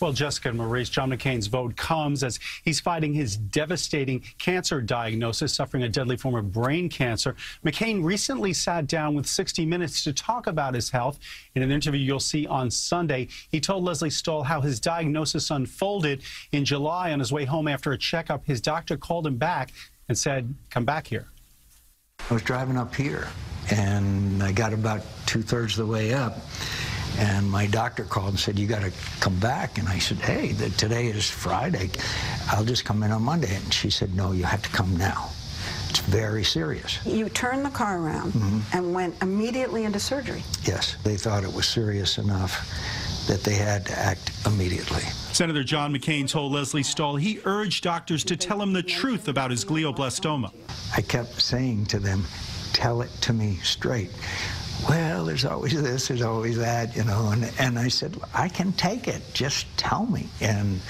Well, Jessica and Maurice, John McCain's vote comes as he's fighting his devastating cancer diagnosis, suffering a deadly form of brain cancer. McCain recently sat down with 60 Minutes to talk about his health. In an interview you'll see on Sunday, he told Leslie Stahl how his diagnosis unfolded. In July, on his way home after a checkup, his doctor called him back and said, "Come back here." I was driving up here, and I got about two-thirds of the way up, and my doctor called and said, "You got to come back." And I said, "Hey, today is Friday. I'll just come in on Monday." And she said, "No, you have to come now. It's very serious." You turned the car around and went immediately into surgery. Yes, they thought it was serious enough that they had to act immediately. Senator John McCain told Leslie Stahl he urged doctors to tell him the truth about his glioblastoma. I kept saying to them, "Tell it to me straight." "Well, there's always this, there's always that, you know," and I said, "I can take it, just tell me." And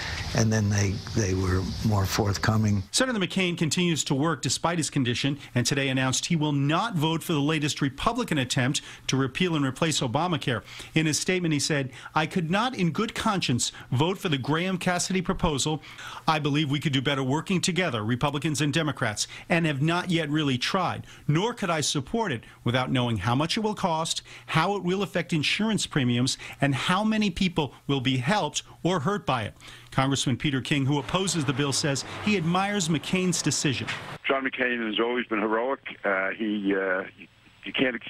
then they were more forthcoming. Senator McCain continues to work despite his condition, and today announced he will not vote for the latest Republican attempt to repeal and replace Obamacare. In his statement, he said, "I could not in good conscience vote for the Graham-Cassidy proposal. I believe we could do better working together, Republicans and Democrats, and have not yet really tried, nor could I support it without knowing how much it will cost, how it will affect insurance premiums, and how many people will be helped or hurt by it." Congressman King, who opposes the bill, says he admires McCain's decision. John McCain has always been heroic. You can't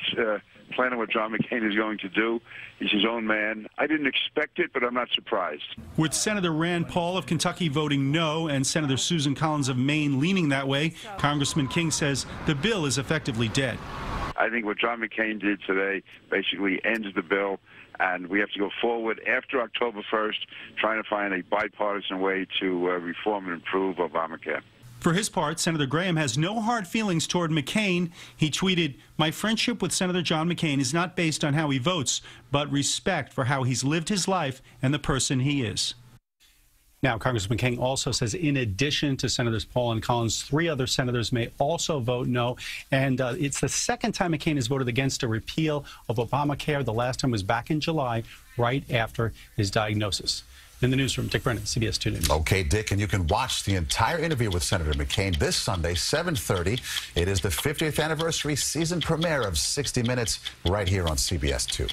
plan on what John McCain is going to do. He's his own man. I didn't expect it, but I'm not surprised. With Senator Rand Paul of Kentucky voting no and Senator Susan Collins of Maine leaning that way, Congressman King says the bill is effectively dead. I think what John McCain did today basically ends the bill, and we have to go forward after October 1st, trying to find a bipartisan way to reform and improve Obamacare. For his part, Senator Graham has no hard feelings toward McCain. He tweeted, "My friendship with Senator John McCain is not based on how he votes, but respect for how he's lived his life and the person he is." Now, Congressman King also says, in addition to Senators Paul and Collins, 3 other senators may also vote no. And it's the second time McCain has voted against a repeal of Obamacare. The last time was back in July, right after his diagnosis. In the newsroom, Dick Brennan, CBS 2 News. Okay, Dick, and you can watch the entire interview with Senator McCain this Sunday, 7:30. It is the 50th anniversary season premiere of 60 Minutes right here on CBS 2.